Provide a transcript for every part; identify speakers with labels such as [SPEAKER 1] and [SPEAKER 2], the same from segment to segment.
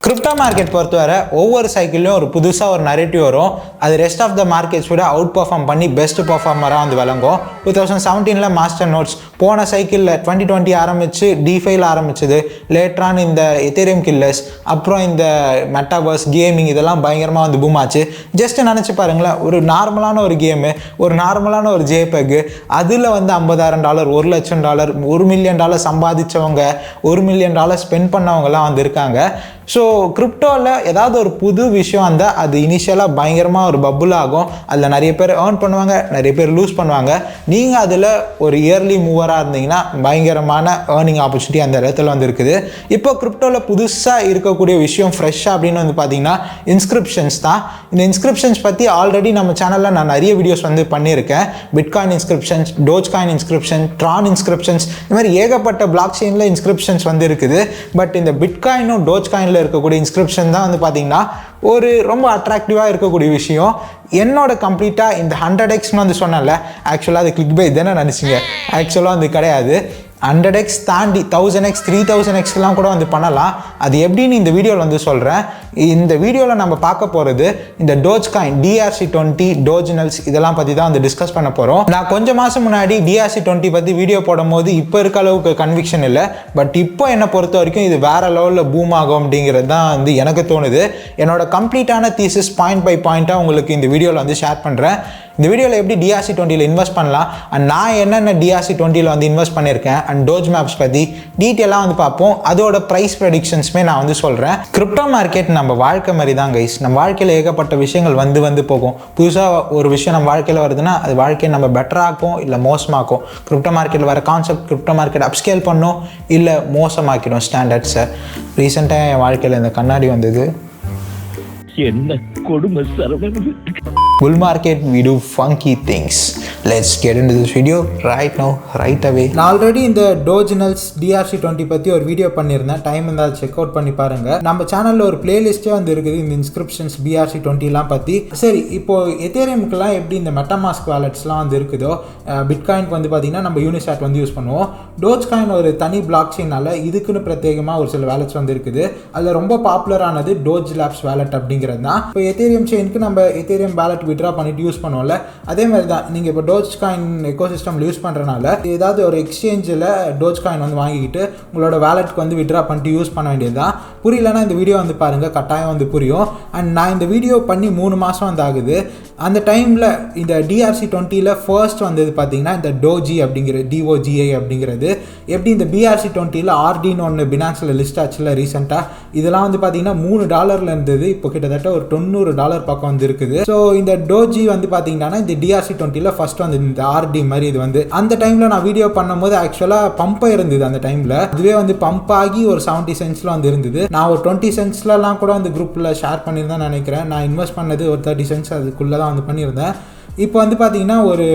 [SPEAKER 1] Crypto market பொறுத்தவரை ஒவ்வொரு சைக்கிள்லையும் ஒரு புதுசாக ஒரு நரேட்டிவ் வரும். அது ரெஸ்ட் ஆஃப் த மார்க்கெட்ஸ் விட அவுட் பர்ஃபார்ம் பண்ணி பெஸ்ட் பர்ஃபார்மராக வந்து விளங்கும். 2017 மாஸ்டர் நோட்ஸ் போன சைக்கிளில் 2020 ஆரம்பிச்சு டிஃபைல ஆரம்பிச்சது. லேட்டரான இந்த எத்தேரியம் கில்லர்ஸ், அப்புறம் இந்த மெட்டாவர்ஸ் கேமிங் இதெல்லாம் பயங்கரமாக வந்து பூம் ஆச்சு. ஜஸ்ட் நினச்சி பாருங்களேன், ஒரு நார்மலான ஒரு கேமு, ஒரு நார்மலான ஒரு ஜேபெக், அதில் வந்து $50,000 $1 லட்சம் $1 மில்லியன் சம்பாதிச்சவங்க, $1 மில்லியன் ஸ்பெண்ட் பண்ணவங்கலாம் வந்து இருக்காங்க. ஸோ கிரிப்டோவில் ஏதாவது ஒரு புது விஷயம் வந்தால் அது இனிஷியலாக பயங்கரமாக ஒரு பபுள் ஆகும். அதில் நிறைய பேர் ஏர்ன் பண்ணுவாங்க, நிறைய பேர் லூஸ் பண்ணுவாங்க. நீங்கள் அதில் ஒரு இயர்லி மூவராக இருந்தீங்கன்னா பயங்கரமான ஏர்னிங் ஆப்பர்ச்சுனிட்டி அந்த இடத்துல வந்து இருக்குது. இப்போ கிரிப்டோவில் புதுசாக இருக்கக்கூடிய விஷயம் ஃப்ரெஷ்ஷாக அப்படின்னு வந்து பார்த்தீங்கன்னா இன்ஸ்கிரிப்ஷன்ஸ் தான். இந்த இன்ஸ்கிரிப்ஷன்ஸ் பற்றி ஆல்ரெடி நம்ம சேனலில் நான் நிறைய வீடியோஸ் வந்து பண்ணியிருக்கேன். Bitcoin inscriptions, dogecoin inscription, Tron inscriptions, இந்த மாதிரி ஏகப்பட்ட பிளாக் செயினில் இன்ஸ்கிரிப்ஷன்ஸ் வந்து இருக்குது. பட் இந்த பிட்காயினும் டோஜ்காயினில் இருக்கக்கூடிய இன்ஸ்கிரிப்ஷன் தான் வந்து பார்த்தீங்கன்னா ஒரு ரொம்ப அட்ராக்டிவாக இருக்கக்கூடிய விஷயம். என்னோட கம்ப்ளீட்டாக இந்த 100x வந்து சொன்னல, ஆக்சுவலாக அது கிளிக்பைட் தானே நினச்சிங்க. ஆக்சுவலாக அது கிடையாது. 100x தாண்டி 1000x 3000xலாம் கூட வந்து பண்ணலாம். அது எப்படின்னு இந்த வீடியோவில் வந்து சொல்கிறேன். இந்த வீடியோவில் நம்ம பார்க்க போகிறது இந்த டோஜ்காயின் DRC20 டோஜினல்ஸ் இதெல்லாம் பற்றி தான் வந்து டிஸ்கஸ் பண்ண போகிறோம். நான் கொஞ்சம் மாதம் முன்னாடி DRC20 பற்றி வீடியோ போடும் போது இப்போ இருக்க அளவுக்கு கன்விக்ஷன் இல்லை. பட் இப்போ என்னை பொறுத்த வரைக்கும் இது வேறு லெவலில் பூம் ஆகும் அப்படிங்கிறது தான் வந்து எனக்கு தோணுது. என்னோட கம்ப்ளீட்டான தீசிஸ் பாயிண்ட் பை பாயிண்ட்டாக உங்களுக்கு இந்த வீடியோவில் வந்து ஷேர் பண்ணுறேன். இந்த வீடியோவில் எப்படி DRC20 இன்வெஸ்ட் பண்ணலாம், அண்ட் நான் என்னென்ன DRC20 வந்து இன்வெஸ்ட் பண்ணியிருக்கேன், அண்ட் டோஜ் மேப்ஸ் பற்றி டீட்டெயிலாக வந்து பார்ப்போம். அதோட ப்ரைஸ் ப்ரெடிக்ஷன்ஸுமே நான் வந்து சொல்கிறேன். கிரிப்டோ மார்க்கெட் நம்ம வாழ்க்கை மாதிரி தான் கைஸ். நம்ம வாழ்க்கையில் ஏகப்பட்ட விஷயங்கள் வந்து போகும். புதுசாக ஒரு விஷயம் நம்ம வாழ்க்கையில் வருதுன்னா அது வாழ்க்கையை நம்ம பெட்டராக்கும் இல்லை மோசமாக்கும். கிரிப்டோ மார்க்கெட்டில் வர கான்செப்ட் கிரிப்டோ மார்க்கெட் அப்ஸ்கேல் பண்ணும் இல்லை மோசமாக்கிடும் ஸ்டாண்டர்ட்ஸை. ரீசெண்டாக என் வாழ்க்கையில் இந்த கண்ணாடி வந்தது.
[SPEAKER 2] என்ன கொடுமை Saravanan.
[SPEAKER 1] Bull market, we do funky things. Let's get into this video right now, right away. நான் ஆல்ரெடி இந்த டோஜினல்ஸ் DRC20 பற்றி ஒரு வீடியோ பண்ணியிருந்தேன். டைம் இருந்தால் செக் அவுட் பண்ணி பாருங்கள். நம்ம சேனலில் ஒரு பிளேலிஸ்ட்டே வந்து இருக்குது இந்த இன்ஸ்கிரிப்ஷன்ஸ் BRC20லாம் பற்றி. சரி, இப்போது எத்தேரியமுக்கெல்லாம் எப்படி இந்த மெட்டாமாஸ்க் வேலட்ஸ்லாம் வந்து இருக்குதோ, பிட்காயினுக்கு வந்து பார்த்திங்கன்னா நம்ம யூனிசாட் வந்து யூஸ் பண்ணுவோம். டோஜ்காயின் ஒரு தனி பிளாக் செயினால் இதுக்குன்னு பிரத்யேகமாக ஒரு சில வேலட்ஸ் வந்து இருக்குது. அதில் ரொம்ப பாப்புலரானது டோஜ் லேப்ஸ் வேலட் அப்படிங்கிறது தான். இப்போ எத்தேரியம் செயினுக்கு நம்ம எத்தேரியம் வேலட் விட்ரா பண்ணிட்டு யூஸ் பண்ணுவோம்ல, அதே மாதிரி தான் நீங்கள் இப்போ டோஜ்காயின் எக்கோசிஸ்டமில் யூஸ் பண்ணுறனால ஏதாவது ஒரு எக்ஸ்சேஞ்சில் டோஜ்காயின் வந்து வாங்கிக்கிட்டு உங்களோட வேலெட்க்கு வந்து விட்ரா பண்ணிட்டு யூஸ் பண்ண வேண்டியது தான். புரியலன்னா இந்த வீடியோ வந்து பாருங்கள், கட்டாயம் வந்து புரியும். அண்ட் நான் இந்த வீடியோ பண்ணி 3 மாதம் வந்து ஆகுது. அந்த டைமில் இந்த DRC20 ஃபர்ஸ்ட் வந்தது பார்த்தீங்கன்னா இந்த டோஜி அப்படிங்கிற DOGI அப்படிங்கிறது. எப்படி இந்த BRC20 RDன்னு ஒன்று பினான்ஸில் லிஸ்ட் ஆச்சுல ரீசெண்டாக, இதெல்லாம் வந்து பார்த்தீங்கன்னா $3 இருந்தது. இப்போ கிட்டத்தட்ட ஒரு $90 பக்கம் வந்து இருக்குது. ஸோ இந்த டோஜி வந்து பார்த்தீங்கன்னா இந்த DRC20 ஃபர்ஸ்ட் வந்து இந்த RD மாதிரி இது வந்து அந்த டைமில் நான் வீடியோ பண்ணும்போது ஆக்சுவலாக பம்பாக இருந்தது. அந்த டைமில் அதுவே வந்து பம்ப் ஆகி ஒரு 70 சென்ட்ஸில் வந்து இருந்தது. நான் ஒரு 20 சென்ட்ஸ்லாம் கூட வந்து குரூப்பில் ஷேர் பண்ணியிருந்தேன் நினைக்கிறேன். நான் இன்வெஸ்ட் பண்ணது ஒரு 30 சென்ட்ஸ் அதுக்குள்ளே தான் வந்து பண்ணியிருந்தேன். இப்போ வந்து பார்த்தீங்கன்னா ஒரு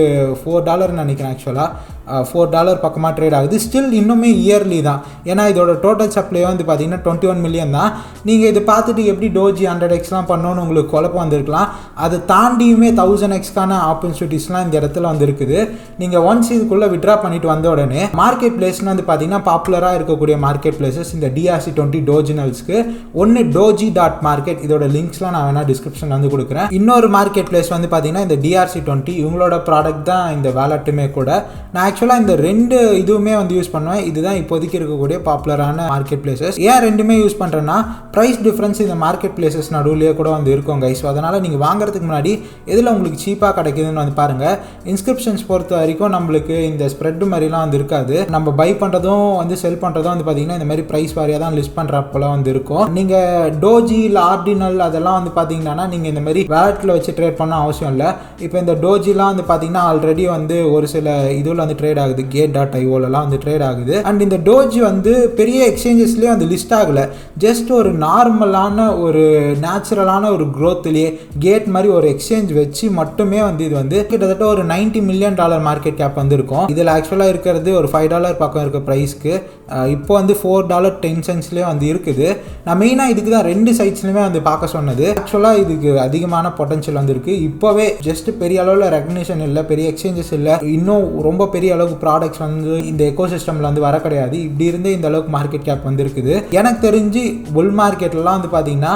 [SPEAKER 1] $4 நினைக்கிறேன். ஆக்சுவலாக $4 பக்கமாக ட்ரேட் ஆகுது. ஸ்டில் இன்னுமே இயர்லி தான். ஏன்னா இதோட டோட்டல் சப்ளை வந்து பார்த்தீங்கன்னா 21 மில்லியன் தான். நீங்கள் இதை பார்த்துட்டு எப்படி டோஜி 100xலாம் பண்ணோன்னு உங்களுக்கு குழப்பம் வந்திருக்கலாம். அதை தாண்டியுமே 1000xக்கான ஆப்பர்ச்சுனிட்டிஸ்லாம் இந்த இடத்துல வந்து இருக்குது. நீங்கள் ஒன்ஸ் இதுக்குள்ளே விட்ரா பண்ணிட்டு வந்த உடனே மார்க்கெட் பிளேஸ்னு வந்து பார்த்தீங்கன்னா பாப்புலராக இருக்கக்கூடிய மார்க்கெட் பிளேசஸ் இந்த DRC20 டோஜினல்ஸ்க்கு ஒன்று doji.market. இதோட லிங்க்ஸ்லாம் நான் வேணால் டிஸ்கிரிப்ஷன் வந்து கொடுக்குறேன். இன்னொரு மார்க்கெட் பிளேஸ் வந்து பார்த்தீங்கன்னா இந்த DRC20 இவங்களோட ப்ராடக்ட் தான் இந்த வேலட்டுமே கூட. நான் ஆக்சுவலாக இந்த 2 இதுவுமே வந்து யூஸ் பண்ணுவேன். இதுதான் இப்போதைக்கு இருக்கக்கூடிய பாப்புலரான மார்க்கெட் பிளேசஸ். ஏன் 2மே யூஸ் பண்ணுறேன்னா ப்ரைஸ் டிஃப்ரென்ஸ் இந்த மார்க்கெட் பிளேசஸ் நடுவுலேயே கூட வந்து இருக்கும் கைஸ். ஸோ அதனால் நீங்கள் வாங்குறதுக்கு முன்னாடி எதில் உங்களுக்கு சீப்பாக கிடைக்குதுன்னு வந்து பாருங்கள். இன்ஸ்கிரிப்ஷன்ஸ் பொறுத்த வரைக்கும் நம்மளுக்கு இந்த ஸ்ப்ரெட் மாதிரிலாம் வந்து இருக்காது. நம்ம பை பண்ணுறதும் வந்து செல் பண்ணுறதும் வந்து பார்த்தீங்கன்னா இந்த மாதிரி ப்ரைஸ் வாரியாக தான் லிஸ்ட் பண்ணுறப்போலாம் வந்து இருக்கும். நீங்கள் டோஜி இல்லை ஆர்டினல் அதெல்லாம் வந்து பார்த்தீங்கன்னா நீங்கள் இந்த மாதிரி வேலட்டில் வச்சு ட்ரேட் பண்ண அவசியம் இல்லை. இப்போ இந்த டோஜிலாம் வந்து பார்த்தீங்கன்னா ஆல்ரெடி வந்து ஒரு சில இதில் வந்து ட்ரேட் ஆகுது. Gate.ioலாம் வந்து ட்ரேட் ஆகுது. அண்ட் இந்த டோஜி வந்து பெரிய எக்ஸ்சேஞ்சஸ்லேயே வந்து லிஸ்ட் ஆகலை. ஜஸ்ட் ஒரு நார்மலான ஒரு நேச்சுரலான ஒரு க்ரோத்லேயே கேட் மாதிரி ஒரு எக்ஸ்சேஞ்ச் வச்சு மட்டுமே வந்து இது வந்து கிட்டத்தட்ட ஒரு $90 மில்லியன் மார்க்கெட் கேப் வந்து இருக்கும். இதில் ஆக்சுவலாக இருக்கிறது ஒரு $5 பக்கம் இருக்க ப்ரைஸ்க்கு இப்போ வந்து $4.10 வந்து இருக்குது. நான் மெயினாக இதுக்கு தான் 2 சைட்ஸ்லையுமே வந்து பார்க்க சொன்னது. ஆக்சுவலாக இதுக்கு அதிகமான பொட்டன்ஷியல் வந்து இருக்குது. இப்போவே ஜஸ்ட் பெரிய பெரிய அளவில் ரெகக்னிஷன் இல்லை, பெரிய எக்ஸ்சேஞ்சஸ் இல்லை, இன்னும் ரொம்ப பெரிய அளவுக்கு ப்ராடக்ட்ஸ் வந்து இந்த எக்கோசிஸ்டமில் வந்து வர கிடையாது. இப்படி இருந்தே இந்த அளவுக்கு மார்க்கெட் கேப் வந்து இருக்குது. எனக்கு தெரிஞ்சு புல் மார்க்கெட்லாம் வந்து பார்த்தீங்கன்னா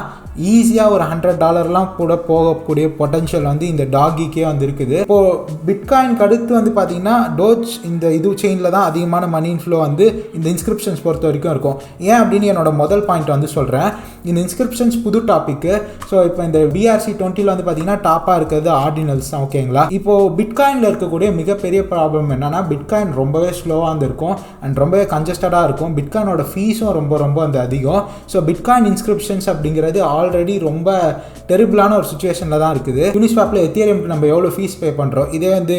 [SPEAKER 1] ஈஸியாக ஒரு $100 கூட போகக்கூடிய பொட்டன்ஷியல் வந்து இந்த டாகிக்கே வந்து இருக்குது. இப்போது பிட்காயினுக்கு அடுத்து வந்து பார்த்தீங்கன்னா டோஜ் இந்த இது செயினில் தான் அதிகமான மணி இன்ஃப்ளோ வந்து இந்த இன்ஸ்கிரிப்ஷன்ஸ் பொறுத்த வரைக்கும் இருக்கும். ஏன் அப்படின்னு என்னோட முதல் பாயிண்ட் வந்து சொல்கிறேன். இந்த இன்ஸ்கிரிப்ஷன்ஸ் புது டாப்பிக்கு. ஸோ இப்போ இந்த BRC20 வந்து பார்த்தீங்கன்னா டாப்பாக இருக்கிறது ஆர்டினல்ஸ் தான். ஓகேங்களா? இப்போது பிட்காயினில் இருக்கக்கூடிய மிகப்பெரிய ப்ராப்ளம் என்னன்னா பிட்காயின் ரொம்பவே ஸ்லோவாக வந்து இருக்கும் அண்ட் ரொம்பவே கன்ஜஸ்டடாக இருக்கும். பிட்காயினோட ஃபீஸும் ரொம்ப வந்து அதிகம். ஸோ பிட்காயின் இன்ஸ்கிரிப்ஷன்ஸ் அப்படிங்கிறது ஆல்ரெடி ரொம்ப டெரிபிளான ஒரு சுச்சுவேஷனில் தான் இருக்குது. யூனிஸ்வாப்பில் எத்தீரியம்க்கு நம்ம எவ்வளோ ஃபீஸ் பே பண்ணுறோம், இதே வந்து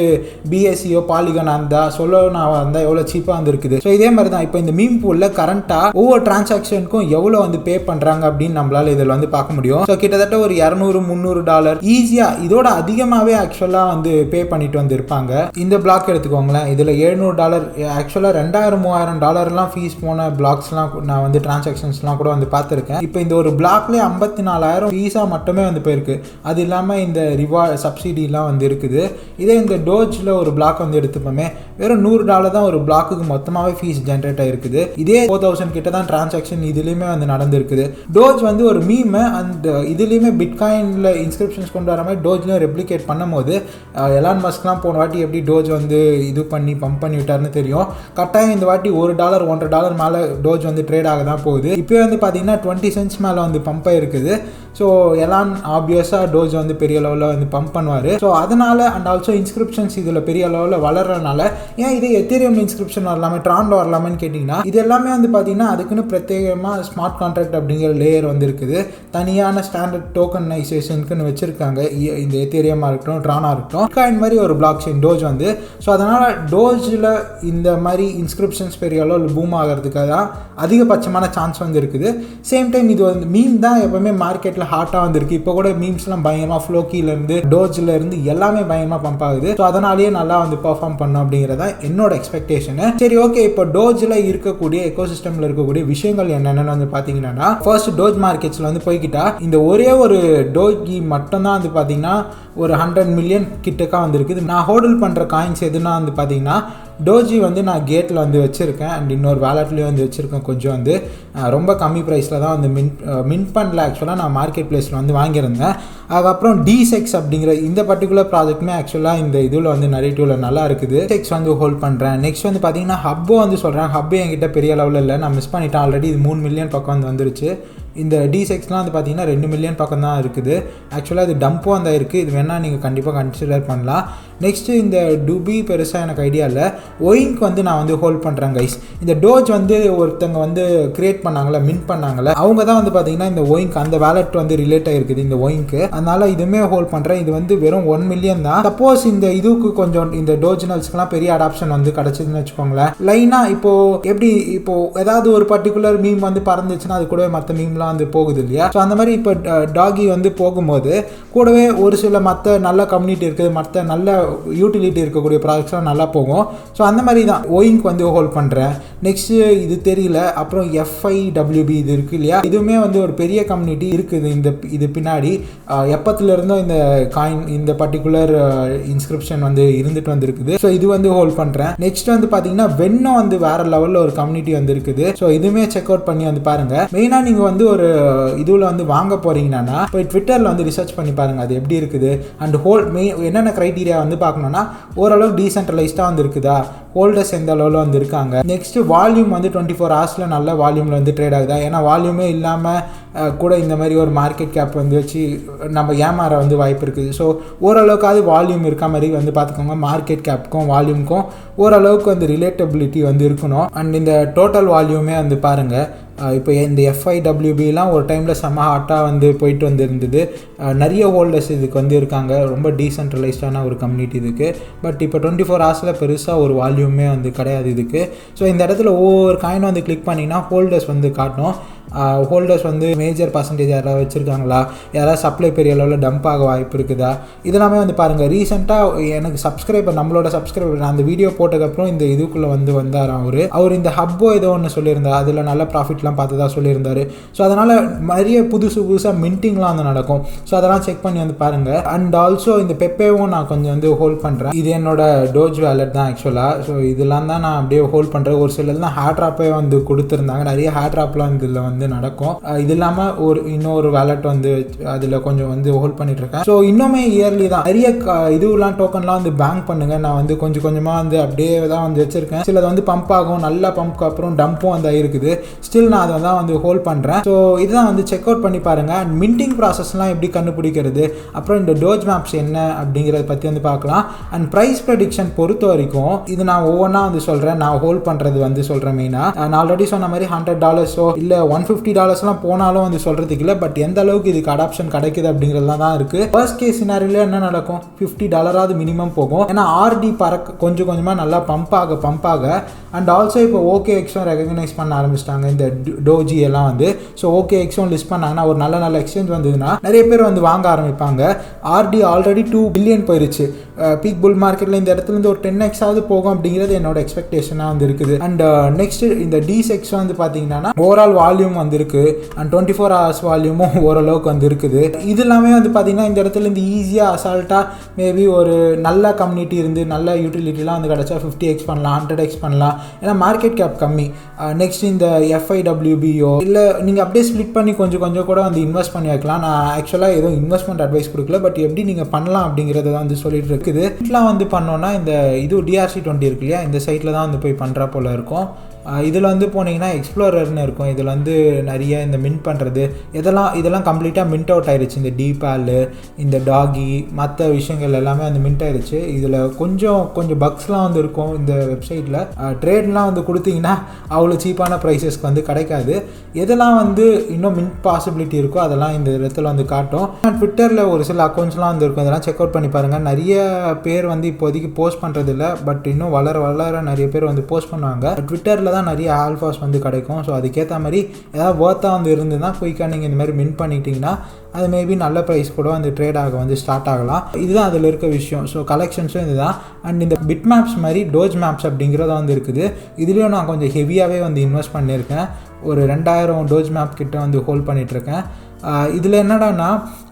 [SPEAKER 1] BSCO பாலிகான் இருந்தால் சொல்லோனாக இருந்தால் எவ்வளோ சீப்பாக வந்து இருக்குது. ஸோ இதே மாதிரி தான் இப்போ இந்த மீம் பூலில் கரண்ட்டாக ஒவ்வொரு டிரான்சாக்ஷனுக்கும் எவ்வளோ வந்து பே பண்ணுறாங்க அப்படின்னு நம்மளால் இதில் வந்து பார்க்க முடியும். ஸோ கிட்டத்தட்ட ஒரு $200-300 ஈஸியாக இதோட அதிகமாகவே ஆக்சுவலாக வந்து பே பண்ணிட்டு வந்து இருப்பாங்க. இந்த பிளாக் எடுத்துக்கோங்களேன், இதில் $700 ஆக்சுவலாக $2000-3000 ஃபீஸ் போன பிளாக்ஸ்லாம் நான் வந்து டிரான்சாக்ஷன்ஸ்லாம் கூட வந்து பார்த்துருக்கேன். இப்போ இந்த ஒரு பிளாக்லேயே 54,000 ஃபீஸாக மட்டுமே வந்து போயிருக்கு. அது இல்லாமல் இந்த ரிவார்ட் சப்சிடிலாம் வந்து இருக்குது. இதே இந்த டோஜில் ஒரு பிளாக் வந்து எடுத்துப்போமே, வெறும் $100 தான் ஒரு பிளாக்குக்கு மொத்தமாகவே ஃபீஸ் ஜென்ரேட் ஆகிருக்குது. இதே 4000 கிட்ட தான் டிரான்சாக்ஷன் இதுலேயுமே வந்து நடந்திருக்குது. டோஜ் வந்து ஒரு மீம் அந்த இதுலேயுமே பிட்காயினில் இன்ஸ்கிரிப்ஷன்ஸ் கொண்டு வர மாதிரி டோஜ்லையும் ரெப்ளிகேட் பண்ணும்போது எலான் மஸ்க்லாம் போன வாட்டி எப்படி டோஜ் வந்து இது பண்ணி பம்ப் பண்ணி விட்டார்னு தெரியும். கட்டாயம் இந்த வாட்டி $1-1.5 மேலே டோஜ் வந்து ட்ரேட் ஆக தான் போகுது. இப்போ வந்து பார்த்தீங்கன்னா 20 cents மேலே வந்து பம்ப் ஆகிருக்குது. ஸோ எலான் ஆப்வியஸாக டோஜ் வந்து பெரிய லெவலில் வந்து பம்ப் பண்ணுவார். ஸோ அதனால் அண்ட் ஆல்சோ இன்ஸ்கிரிப்ஷன்ஸ் இதில் பெரிய லெவலில் வளர்றதுனால ஏன் இதே எத்தீரியம் இன்ஸ்கிரிப்ஷன் வரலாமே, ட்ரானில் வரலாமேன்னு கேட்டிங்கன்னா இது எல்லாமே வந்து பார்த்தீங்கன்னா அதுக்குன்னு பிரத்யேகமாக ஸ்மார்ட் கான்ட்ராக்ட் அப்படிங்கிற லேயர் வந்து இருக்குது. தனியான ஸ்டாண்டர்ட் டோக்கனைசேஷனுக்குன்னு வச்சுருக்காங்க. இந்த எத்தீரியமாக இருக்கட்டும், ட்ரானாக இருக்கட்டும், பிட்காயின் மாதிரி ஒரு பிளாக் செயின் டோஜ் வந்து. ஸோ அதனால் டோஜில் இந்த மாதிரி இன்ஸ்கிரிப்ஷன்ஸ் பெரிய அளவில் பூம் ஆகிறதுக்காக தான் அதிகபட்சமான சான்ஸ் வந்து இருக்குது. சேம் டைம் இது வந்து மீம் தான் எப்போவுமே மார்க்கெட்டில் ஹாட்டாக வந்துருக்கு. இப்போ கூட மீம்ஸ்லாம் பயங்கரமாக ஃப்ளோக்கிலேருந்து டோஜ்லேருந்து எல்லாமே பயங்கரமாக பம்ப் ஆகுது. ஸோ அதனாலேயே நல்லா வந்து பர்ஃபார்ம் பண்ணும் அப்படிங்கிறத என்னோட எக்ஸ்பெக்டேஷனு. சரி, ஓகே, இப்போ டோஜில் இருக்கக்கூடிய எக்கோசிஸ்டமில் இருக்கக்கூடிய விஷயங்கள் என்னென்னு வந்து பார்த்தீங்கன்னா, ஃபர்ஸ்ட் டோஜ் மார்க்கெட்ஸில் வந்து போய்கிட்டா இந்த ஒரே ஒரு டோஜி மட்டும்தான் வந்து பார்த்தீங்கன்னா ஒரு 100 மில்லியன் கிட்டக்கா வந்துருக்குது. நான் ஹோல்ட் பண்ணுற காயின்ஸ் எதுனா வந்து பார்த்தீங்கன்னா டோஜி வந்து நான் கேட்டில் வந்து வச்சுருக்கேன் அண்ட் இன்னொரு வேலட்லேயும் வந்து வச்சுருக்கேன். கொஞ்சம் வந்து ரொம்ப கம்மி ப்ரைஸில் தான் வந்து மின்ட் பண்ணல. ஆக்சுவலாக நான் மார்க்கெட் பிளேஸில் வந்து வாங்கியிருந்தேன். அதுக்கப்புறம் D6 அப்படிங்கிற இந்த பர்டிகுலர் ப்ராஜெக்ட்டுமே ஆக்சுவலாக இந்த இதில் வந்து நரேட்டிவில் நல்லா இருக்குது. D6 வந்து ஹோல்ட் பண்ணுறேன். நெக்ஸ்ட் வந்து பார்த்தீங்கன்னா ஹப்போ வந்து சொல்கிறேன். ஹப்போ என்கிட்ட பெரிய லெவலில் இல்லை, நான் மிஸ் பண்ணிட்டேன். ஆல்ரெடி இது 3 மில்லியன் பக்கம் வந்து வந்துருச்சு. இந்த D6லாம் வந்து பார்த்தீங்கன்னா 2 மில்லியன் பக்கம் தான் இருக்குது. ஆக்சுவலாக இது டம்பும் அந்த இருக்குது. இது வேணால் நீங்கள் கண்டிப்பாக கன்சிடர் பண்ணலாம். நெக்ஸ்ட்டு இந்த டுபி பெருசாக எனக்கு ஐடியா இல்லை. ஒயிங்க் வந்து நான் வந்து ஹோல்ட் பண்ணுறேன் கைஸ். இந்த டோஜ் வந்து ஒருத்தங்க வந்து கிரியேட் பண்ணாங்களே, மின் பண்ணாங்களே, அவங்க தான் வந்து பார்த்தீங்கன்னா இந்த ஒயிங்க் அந்த வேலட் வந்து ரிலேட் ஆகிருக்குது இந்த ஒயிங்க்கு. அதனால் இதுவுமே ஹோல்ட் பண்ணுறேன். இது வந்து வெறும் 1 மில்லியன் தான். சப்போஸ் இந்த இதுக்கு கொஞ்சம் இந்த டோஜினல்ஸ்க்குலாம் பெரிய அடாப்ஷன் வந்து கிடச்சிதுன்னு வச்சுக்கோங்களேன், லைனாக இப்போது எப்படி இப்போது ஏதாவது ஒரு பர்டிகுலர் மீம் வந்து பறந்துச்சுன்னா அது கூடவே மற்ற மீம்லாம் வந்து போகுது இல்லையா? ஸோ அந்த மாதிரி இப்போ டாகி வந்து போகும்போது கூடவே ஒரு சில மற்ற நல்ல கம்யூனிட்டி இருக்குது, மற்ற நல்ல யூட்டிலிட்டி இருக்கக்கூடிய ப்ராடக்ட்ஸ்லாம் நல்லா போகும். ஸோ அந்த மாதிரி தான் ஒயிங்க் வந்து ஹோல்ட் பண்ணுறேன். நெக்ஸ்ட்டு இது தெரியல. அப்புறம் FIWB இது இருக்குது இல்லையா, இதுவுமே வந்து ஒரு பெரிய கம்யூனிட்டி இருக்குது. இது பின்னாடி எப்பத்துலேருந்தோ இந்த காயின் இந்த பர்டிகுலர் இன்ஸ்கிரிப்ஷன் வந்து இருந்துட்டு வந்துருக்குது. ஸோ இது வந்து ஹோல்ட் பண்ணுறேன். நெக்ஸ்ட் வந்து பார்த்தீங்கன்னா வென்னும் வந்து வேறு லெவலில் ஒரு கம்யூனிட்டி வந்து இருக்குது. ஸோ இதுவுமே செக் அவுட் பண்ணி வந்து பாருங்கள். மெயினாக நீங்கள் வந்து ஒரு இதுவில் வந்து வாங்க போகிறீங்கன்னா போய் ட்விட்டரில் வந்து ரிசர்ச் பண்ணி பாருங்கள் அது எப்படி இருக்குது. அண்ட் என்னென்ன க்ரைட்டீரியா வந்து பார்க்கணுன்னா ஓரளவுக்கு டீசென்ட்ரலைஸ்டாக வந்து இருக்குதா, ஹோல்டர்ஸ் எந்த அளவில் வந்து இருக்காங்க. நெக்ஸ்ட்டு வால்யூம் வந்து 24 ஹவர்ஸில் நல்ல வால்யூமில் வந்து ட்ரேட் ஆகுதா. ஏன்னா வால்யூமே இல்லாமல் கூட இந்த மாதிரி ஒரு மார்க்கெட் கேப் வந்து வச்சு நம்ம ஏமாற வந்து வாய்ப்பு இருக்குது. ஸோ ஓரளவுக்காவது வால்யூம் இருக்க மாதிரி வந்து பார்த்துக்கோங்க. மார்க்கெட் கேப்புக்கும் வால்யூமுக்கும் ஓரளவுக்கு வந்து ரிலேட்டபிலிட்டி வந்து இருக்கணும். அண்ட் இந்த டோட்டல் வால்யூமே வந்து பாருங்கள். இப்போ இந்த FIWBலாம் ஒரு டைமில் செம்ம ஹாட்டாக வந்து போயிட்டு வந்து இருந்தது. நிறைய ஹோல்டர்ஸ் இதுக்கு வந்து இருக்காங்க. ரொம்ப டீசென்ட்ரலைஸ்டான ஒரு கம்யூனிட்டி இதுக்கு. பட் இப்போ 24 ஹவர்ஸில் பெருசாக ஒரு வால்யூமே வந்து கிடையாது இதுக்கு. ஸோ இந்த இடத்துல ஒவ்வொரு காயினும் வந்து கிளிக் பண்ணிங்கன்னா ஹோல்டர்ஸ் வந்து காட்டும். ஹோல்டர்ஸ் வந்து மேஜர் பர்சன்டேஜ் யாராவது வச்சுருக்காங்களா, யாராவது சப்ளை பெரிய அளவில் டம்ப் ஆக வாய்ப்பு இருக்குதா, இதெல்லாமே வந்து பாருங்கள். ரீசெண்டாக எனக்கு சப்ஸ்கிரைபர், நம்மளோட சப்ஸ்கிரைபர், நான் அந்த வீடியோ போட்டதுக்கப்புறம் இந்த இதுக்குள்ளே வந்தார் அவர் இந்த ஹப்போ ஏதோ ஒன்று சொல்லியிருந்தார், அதில் நல்ல ப்ராஃபிட்லாம் பார்த்ததா சொல்லியிருந்தார். ஸோ அதனால் நிறைய புதுசாக மின்டிங்லாம் வந்து நடக்கும். ஸோ அதெல்லாம் செக் பண்ணி வந்து பாருங்கள். அண்ட் ஆல்சோ இந்த பெப்பேவும் நான் கொஞ்சம் வந்து ஹோல்ட் பண்ணுறேன். இது என்னோட டோஜ் வேலட் தான் ஆக்சுவலாக. ஸோ இதெல்லாம் தான் நான் அப்படியே ஹோல்ட் பண்ணுறேன். ஒரு சிலர் தான் ஹேர் ட்ராப்பே வந்து கொடுத்துருந்தாங்க, நிறைய ஹேர் ட்ராப்லாம் இதில் வந்து நடக்கும். இது இல்லாமல் இன்னொரு வேலட் வந்து அதில் கொஞ்சம் வந்து ஹோல்ட் பண்ணிட்டு இருக்கேன். ஸோ இன்னுமே இயர்லி தான் நிறைய இதுலாம் டோக்கன்லாம் வந்து பேங்க் பண்ணுங்கள். நான் வந்து கொஞ்சமாக வந்து அப்படியே தான் வந்து வச்சிருக்கேன். சிலது வந்து பம்ப் ஆகும், நல்லா பம்ப்க்கு அப்புறம் டம்பும் வந்து இருக்குது. ஸ்டில் நான் அதை தான் வந்து ஹோல்ட் பண்ணுறேன். ஸோ இதுதான் வந்து செக் அவுட் பண்ணி பாருங்கள். அண்ட் மின்டிங் ப்ராசஸ்லாம் எப்படி கண்டுபிடிக்கிறது, அப்புறம் இந்த டோஜ் மேப்ஸ் என்ன அப்படிங்கிறத பற்றி வந்து பார்க்கலாம். அண்ட் ப்ரைஸ் ப்ரெடிக்ஷன் பொறுத்த வரைக்கும் இது நான் ஒவ்வொன்றா வந்து சொல்கிறேன். நான் ஹோல்ட் பண்ணுறது வந்து சொல்கிறேன். மெயினாக நான் ஆல்ரெடி சொன்ன மாதிரி $100 இல்லை $150 போனாலும் வந்து சொல்கிறதுக்கு இல்லை. பட் எந்த அளவுக்கு இதுக்கு அடாப்ஷன் கிடைக்குது அப்படிங்கிறதுலாம் தான் இருக்குது. ஃபர்ஸ்ட் கேஸ் சினாரியில் என்ன நடக்கும், $50 மினிமம் போகும். ஏன்னா ஆர்டி கொஞ்சம் கொஞ்சமாக நல்லா பம்ப் ஆக அண்ட் ஆல்சோ இப்போ OKXும் ரெகக்னைஸ் பண்ண ஆரம்பிச்சிட்டாங்க இந்த டோஜி எல்லாம் வந்து. ஸோ OKXும் லிஸ்ட் பண்ணாங்கன்னா ஒரு நல்ல எக்ஸ்சேஞ்ச் வந்ததுன்னா நிறைய பேர் வந்து வாங்க ஆரம்பிப்பாங்க. ஆர்டி ஆல்ரெடி 2 பில்லியன் போயிருச்சு. பீக் புல் மார்க்கெட்டில் இந்த இடத்துலேருந்து ஒரு 10x ஆகுது போகும் அப்படிங்கிறது என்னோட எக்ஸ்பெக்டேஷனாக வந்து இருக்குது. அண்ட் நெக்ஸ்ட் இந்த D6 வந்து பார்த்தீங்கன்னா ஓவரால் வால்யூம் வந்து இருக்கு. அண்ட் 24 hours வால்யூமும் ஓரளவுக்கு வந்து இருக்குது. இது எல்லாமே வந்து பார்த்தீங்கன்னா இந்த இடத்துல இருந்து ஈஸியாக அசால்ட்டாக மேபி ஒரு நல்ல கம்யூனிட்டி இருந்து நல்ல யூட்டிலிட்டிலாம் வந்து கிடச்சா 50x பண்ணலாம், 100x பண்ணலாம். ஏன்னா மார்க்கெட் கேப் கம்மி. நெக்ஸ்ட் இந்த FIWBO இல்லை நீங்கள் அப்படியே ஸ்ப்ளிட் பண்ணி கொஞ்சம் கூட வந்து இன்வெஸ்ட் பண்ணி வைக்கலாம். நான் ஆக்சுவலாக எதுவும் இன்வெஸ்ட்மெண்ட் அட்வைஸ் கொடுக்கல, பட் எப்படி நீங்கள் பண்ணலாம் அப்படிங்கிறத தான் வந்து சொல்லிட்டு இருக்குது. இதெல்லாம் வந்து பண்ணோன்னா இந்த இது DRC20 இருக்கு இல்லையா, இந்த சைட்டில் தான் வந்து போய் பண்ணுறா போல் இருக்கும். இதில் வந்து போனீங்கன்னா எக்ஸ்ப்ளோரர்னு இருக்கும். இதில் வந்து நிறைய இந்த மின்ட் பண்ணுறது இதெல்லாம் கம்ப்ளீட்டாக மின்ட் அவுட் ஆயிடுச்சு. இந்த டீபால், இந்த டாகி, மற்ற விஷயங்கள் எல்லாமே வந்து மின்ட் ஆயிடுச்சு. இதில் கொஞ்சம் பக்ஸ்லாம் வந்து இருக்கும். இந்த வெப்சைட்டில் ட்ரேட்லாம் வந்து கொடுத்தீங்கன்னா அவ்வளோ சீப்பான ப்ரைஸஸ்க்கு வந்து கிடைக்காது. எதெல்லாம் வந்து இன்னும் மின்ட் பாசிபிலிட்டி இருக்கோ அதெல்லாம் இந்த இடத்துல வந்து காட்டும். ட்விட்டரில் ஒரு சில அக்கௌண்ட்ஸ்லாம் வந்து இருக்கும். இதெல்லாம் செக் அவுட் பண்ணி பாருங்கள். நிறைய பேர் வந்து இப்போதைக்கு போஸ்ட் பண்ணுறது இல்லை, பட் இன்னும் வளர நிறைய பேர் வந்து போஸ்ட் பண்ணுவாங்க. ட்விட்டரில் தான் நிறைய ஆல்ஃபாஸ் வந்து கிடைக்கும். ஸோ அதுக்கேற்ற மாதிரி ஏதாவது ஒர்த்தாக வந்து இருந்ததுன்னா குயிக்காக நீங்கள் இந்த மாதிரி மின் பண்ணிட்டீங்கன்னா அது மேபி நல்ல ப்ரைஸ் கூட வந்து ட்ரேட் ஆக வந்து ஸ்டார்ட் ஆகலாம். இதுதான் அதில் இருக்க விஷயம். ஸோ கலெக்ஷன்ஸும் இதுதான். அண்ட் இந்த பிட் மேப்ஸ் மாதிரி டோஜ் மேப்ஸ் அப்படிங்கிறத வந்து இருக்குது. இதுலேயும் நான் கொஞ்சம் ஹெவியாகவே வந்து இன்வெஸ்ட் பண்ணியிருக்கேன். ஒரு 2000 டோஜ் மேப் கிட்ட வந்து ஹோல்ட் பண்ணிகிட்ருக்கேன். இதில் என்னடான்னா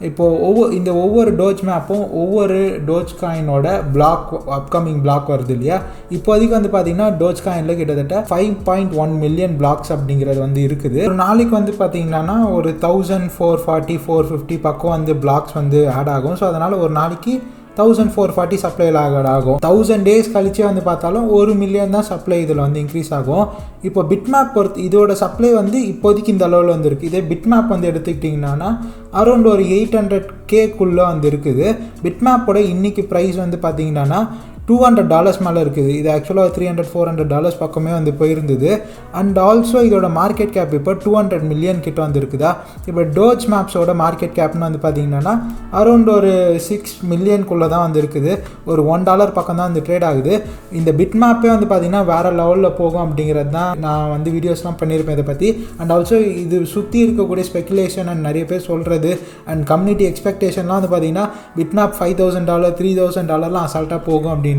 [SPEAKER 1] இப்போது ஒவ்வொரு டோஜ் மேப்பும் ஒவ்வொரு டோஜ் காயினோட பிளாக், அப்கமிங் பிளாக் வருது இல்லையா. இப்போதைக்கு வந்து பார்த்தீங்கன்னா டோஜ் காயினில் கிட்டத்தட்ட 5.1 மில்லியன் பிளாக்ஸ் அப்படிங்கிறது வந்து இருக்குது. ஒரு நாளைக்கு வந்து பார்த்தீங்கன்னா ஒரு 1440 450 பக்கம் வந்து பிளாக்ஸ் வந்து ஆட் ஆகும். ஸோ அதனால் ஒரு நாளைக்கு 1440 சப்ளை ஆகும். 1000 days கழிச்சே வந்து பார்த்தாலும் 1 மில்லியன் தான் சப்ளை இதில் வந்து இன்க்ரீஸ் ஆகும். இப்போ பிட்மேப் பொறுத்து இதோட சப்ளை வந்து இப்போதைக்கு இந்த அளவில் வந்து இருக்குது. இதே பிட்மேப் வந்து எடுத்துக்கிட்டிங்கன்னா அரௌண்ட் ஒரு 800K வந்து இருக்குது. பிட்மேப்போட இன்றைக்கி ப்ரைஸ் வந்து பார்த்தீங்கன்னா $200 மேலே இருக்குது. இது ஆக்சுவலாக $300-400 பக்கமே வந்து போயிருந்தது. அண்ட் ஆல்சோ இதோட மார்க்கெட் கேப் இப்போ 200 மில்லியன் கிட்ட வந்து இருக்குதா. இப்போ டோஜ் மேப்ஸோட மார்க்கெட் கேப்னு வந்து பார்த்தீங்கன்னா அரௌண்ட் ஒரு 6 மில்லியனுக்குள்ளே தான் வந்து இருக்குது. ஒரு $1 பக்கம் தான் வந்து ட்ரேட் ஆகுது. இந்த பிட் மேப்பே வந்து பார்த்தீங்கன்னா வேறு லெவலில் போகும் அப்படிங்கிறது தான் நான் வந்து வீடியோஸ்லாம் பண்ணியிருப்பேன் இதை பற்றி. அண்ட் ஆல்சோ இது சுற்றி இருக்கக்கூடிய ஸ்பெக்குலேஷன் அண்ட் நிறைய பேர் சொல்கிறது அண்ட் கம்யூனிட்டி எக்ஸ்பெக்டேஷன்லாம் வந்து பார்த்தீங்கன்னா பிட் மேப் $5,000 $3,000 அசால்ட்டாக போகும் அப்படின்னு.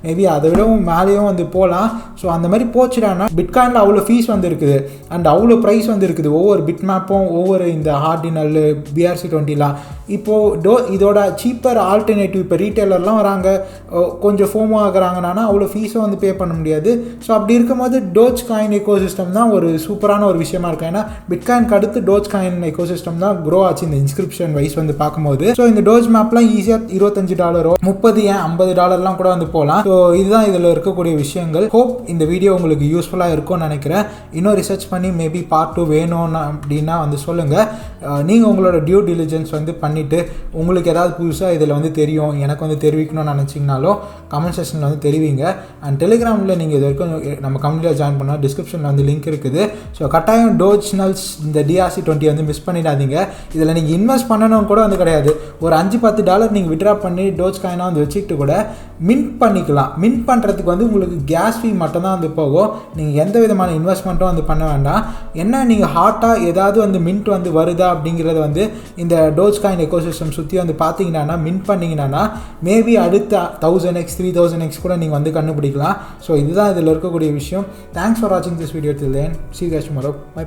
[SPEAKER 1] மேபி அதை விடவும் மேலேயும் வந்து போகலாம். ஸோ அந்த மாதிரி போச்சுடானா பிட்காயினில் அவ்வளோ ஃபீஸ் வந்து இருக்குது அண்ட் அவ்வளோ ப்ரைஸ் வந்து இருக்குது. ஒவ்வொரு பிட் மேப்பும் ஒவ்வொரு இந்த ஹார்டினல் BRC20லாம் இப்போது இதோட சீப்பர் ஆல்டர்னேட்டிவ் இப்போ ரீட்டைலர்லாம் வராங்க, கொஞ்சம் ஃபோமோ ஆகுறாங்கன்னா அவ்வளோ ஃபீஸும் வந்து பே பண்ண முடியாது. ஸோ அப்படி இருக்கும்போது டோஜ் காயின் எக்கோசிஸ்டம் தான் ஒரு சூப்பரான ஒரு விஷயமா இருக்கும். ஏன்னா பிட்காயினுக்கு அடுத்து டோஜ் காயின் எக்கோசிஸ்டம் தான் க்ரோ ஆச்சு இந்த இன்ஸ்கிரிப்ஷன் வைஸ் வந்து பார்க்கும்போது. ஸோ இந்த டோஜ் மேப்லாம் ஈஸியாக $25 $30 $50 கூட வந்து போகலாம். ஸோ இதுதான் இதில் இருக்கக்கூடிய விஷயங்கள். ஹோப் இந்த வீடியோ உங்களுக்கு யூஸ்ஃபுல்லாக இருக்கும்னு நினைக்கிறேன். இன்னும் ரிசர்ச் பண்ணி மேபி பார்ட் 2 வேணும்னு அப்படின்னா வந்து சொல்லுங்கள். நீங்கள் உங்களோட டியூ டிலிஜென்ஸ் வந்து பண்ணிவிட்டு உங்களுக்கு ஏதாவது புதுசாக இதில் வந்து தெரியும் எனக்கு வந்து தெரிவிக்கணும்னு நினச்சிங்கனாலும் கமெண்ட் செக்ஷனில் வந்து தெரிவிங்க. அண்ட் டெலிகிராமில் நீங்கள் இது வரைக்கும் நம்ம கம்யூனிட்டியில் ஜாயின் பண்ணால் டிஸ்கிரிப்ஷனில் வந்து லிங்க் இருக்குது. ஸோ கட்டாயம் டோஜ்னல்ஸ் இந்த DRC20 வந்து மிஸ் பண்ணிடாதீங்க. இதில் நீங்கள் இன்வெஸ்ட் பண்ணணும் கூட வந்து கிடையாது. ஒரு $5-10 நீங்கள் விட்ரா பண்ணி டோஜ் காயினாக வந்து வச்சுக்கிட்டு கூட மின்ட் பண்ணிக்கலாம். மின்ட் பண்ணுறதுக்கு வந்து உங்களுக்கு கேஸ் ஃபீ மட்டும்தான் வந்து போகும். நீங்கள் எந்த விதமான இன்வெஸ்ட்மெண்ட்டும் வந்து பண்ண வேண்டாம். என்ன நீங்கள் ஹாட்டாக ஏதாவது வந்து மின்ட் வந்து வருதா அப்படிங்கிறத வந்து இந்த டோஜ் காயின் எக்கோசிஸ்டம் சுற்றி வந்து பார்த்தீங்கன்னா மின்ட் பண்ணிங்கன்னா மேபி அடுத்த 1000x 3000x கூட நீங்கள் வந்து கண்டுபிடிக்கலாம். ஸோ இதுதான் இதில் இருக்கக்கூடிய விஷயம். தேங்க்ஸ் ஃபார் வாட்சிங் this video. till then see you guys tomorrow. Bye.